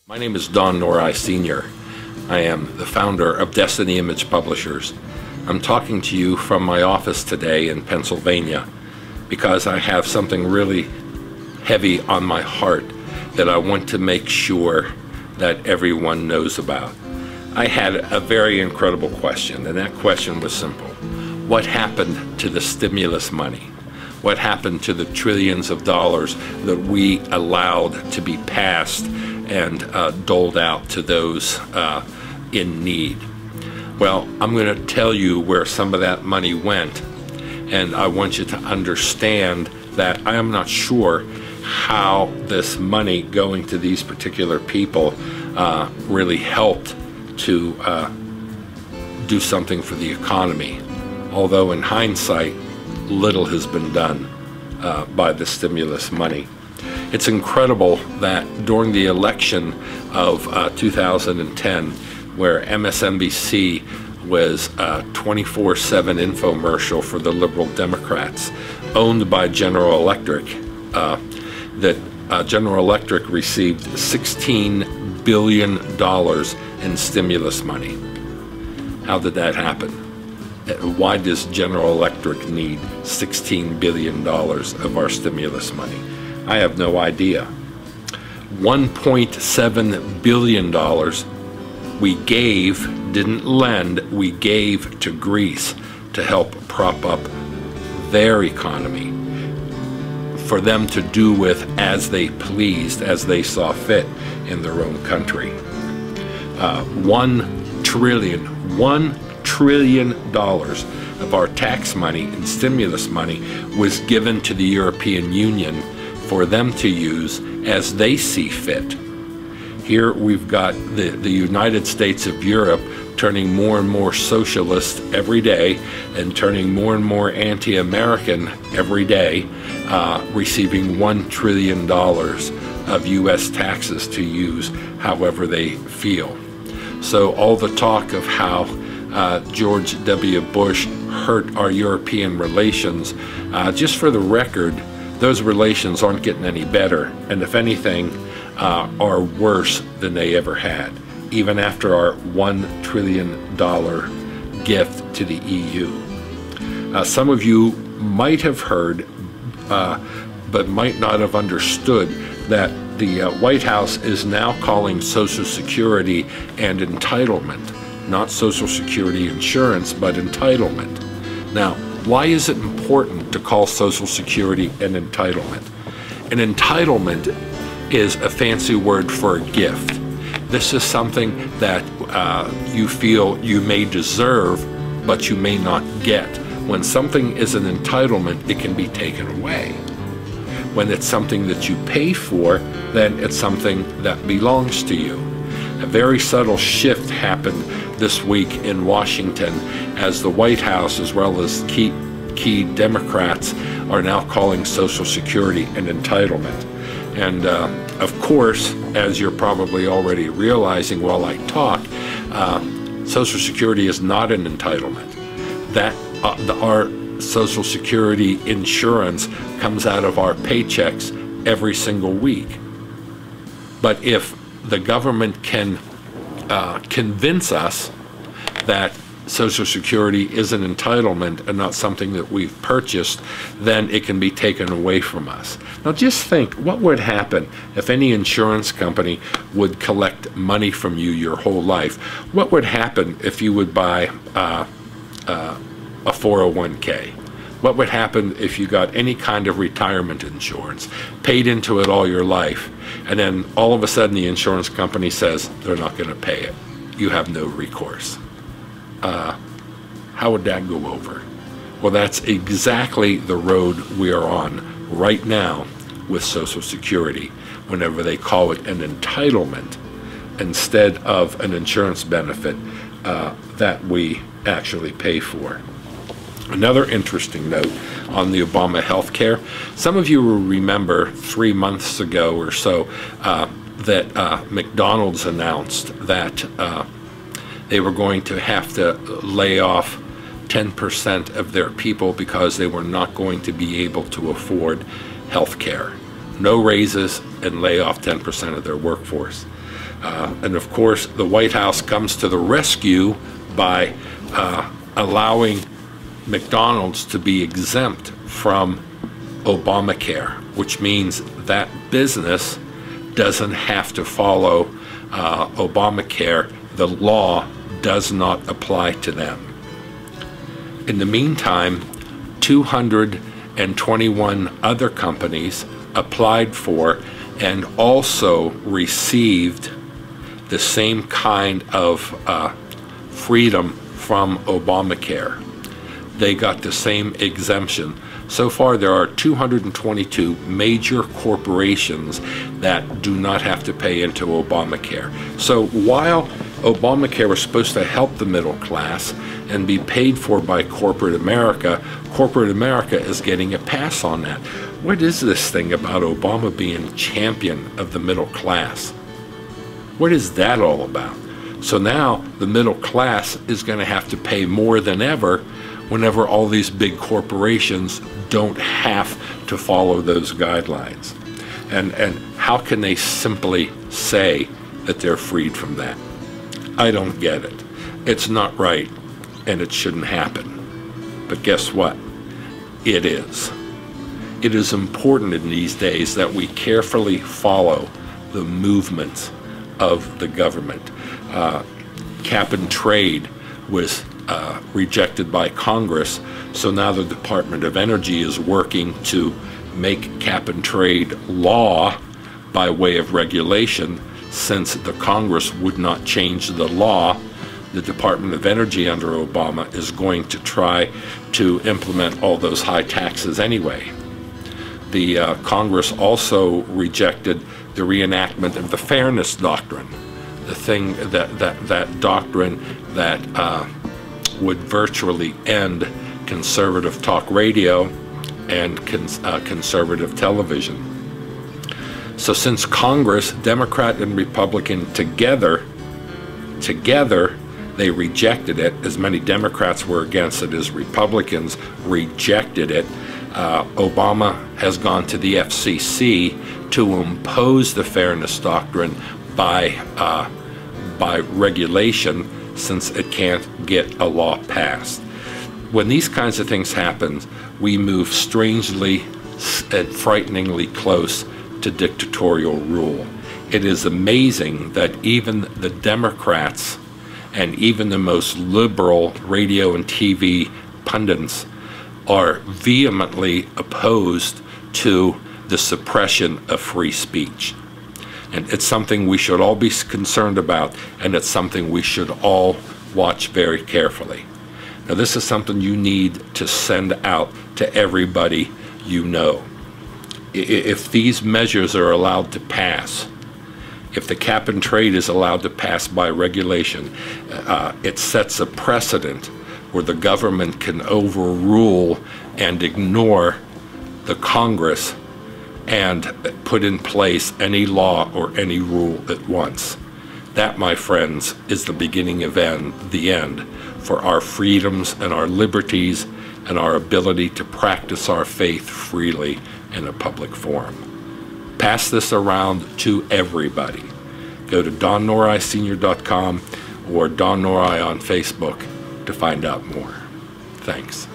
My name is Don Nori Sr. I am the founder of Destiny Image Publishers. I'm talking to you from my office today in Pennsylvania because I have something really heavy on my heart that I want to make sure that everyone knows about. I had a very incredible question, and that question was simple. What happened to the stimulus money? What happened to the trillions of dollars that we allowed to be passed and doled out to those in need? Well, I'm going to tell you where some of that money went, and I want you to understand that I am not sure how this money going to these particular people really helped to do something for the economy, although in hindsight little has been done by the stimulus money. It's incredible that during the election of 2010, where MSNBC was a 24/7 infomercial for the liberal Democrats, owned by General Electric, that General Electric received $16 billion in stimulus money. How did that happen? Why does General Electric need $16 billion of our stimulus money? I have no idea. $1.7 billion we gave, didn't lend, we gave to Greece to help prop up their economy, for them to do with as they pleased, as they saw fit in their own country. $1 trillion of our tax money and stimulus money was given to the European Union for them to use as they see fit. Here we've got the United States of Europe turning more and more socialist every day and turning more and more anti-American every day, receiving $1 trillion of U.S. taxes to use however they feel. So all the talk of how George W. Bush hurt our European relations, just for the record, those relations aren't getting any better, and if anything, are worse than they ever had, even after our $1 trillion gift to the EU. Some of you might have heard, but might not have understood, that the White House is now calling Social Security and entitlement, not Social Security insurance, but entitlement. Now, why is it important to call Social Security an entitlement? An entitlement is a fancy word for a gift. This is something that you feel you may deserve, but you may not get. When something is an entitlement, it can be taken away. When it's something that you pay for, then it's something that belongs to you. A very subtle shift happened this week in Washington as the White House, as well as key Democrats, are now calling Social Security an entitlement. And of course, as you're probably already realizing while I talk, Social Security is not an entitlement. That our Social Security insurance comes out of our paychecks every single week. But if the government can convince us that Social Security is an entitlement and not something that we've purchased, then it can be taken away from us. Now just think, what would happen if any insurance company would collect money from you your whole life? What would happen if you would buy a 401k? What would happen if you got any kind of retirement insurance, paid into it all your life, and then all of a sudden the insurance company says they're not going to pay it? You have no recourse. How would that go over? Well, that's exactly the road we are on right now with Social Security, whenever they call it an entitlement instead of an insurance benefit that we actually pay for. Another interesting note on the Obama health care. Some of you will remember 3 months ago or so that McDonald's announced that they were going to have to lay off 10% of their people because they were not going to be able to afford health care. No raises, and lay off 10% of their workforce. And of course, the White House comes to the rescue by allowing McDonald's to be exempt from Obamacare, which means that business doesn't have to follow Obamacare. The law does not apply to them. In the meantime, 221 other companies applied for and also received the same kind of freedom from Obamacare. They got the same exemption. So far, there are 222 major corporations that do not have to pay into Obamacare. So while Obamacare was supposed to help the middle class and be paid for by corporate America is getting a pass on that. What is this thing about Obama being champion of the middle class? What is that all about? So now the middle class is going to have to pay more than ever whenever all these big corporations don't have to follow those guidelines. And how can they simply say that they're freed from that? I don't get it. It's not right, and it shouldn't happen. But guess what? It is. It is important in these days that we carefully follow the movements of the government. Cap and trade was rejected by Congress, so now the Department of Energy is working to make cap and trade law by way of regulation. Since the Congress would not change the law, the Department of Energy under Obama is going to try to implement all those high taxes anyway. The Congress also rejected the reenactment of the Fairness Doctrine, the thing that doctrine that would virtually end conservative talk radio and conservative television. So since Congress, Democrat and Republican together, they rejected it. As many Democrats were against it as Republicans rejected it. Obama has gone to the FCC to impose the Fairness Doctrine by regulation, since it can't get a law passed. When these kinds of things happen, we move strangely and frighteningly close to dictatorial rule. It is amazing that even the Democrats and even the most liberal radio and TV pundits are vehemently opposed to the suppression of free speech. And it's something we should all be concerned about, and it's something we should all watch very carefully. Now, this is something you need to send out to everybody you know. If these measures are allowed to pass, if the cap and trade is allowed to pass by regulation, it sets a precedent where the government can overrule and ignore the Congress and put in place any law or any rule at once. That, my friends, is the beginning of the end for our freedoms and our liberties and our ability to practice our faith freely in a public forum. Pass this around to everybody. Go to DonNoriSenior.com or Don Nori on Facebook to find out more. Thanks.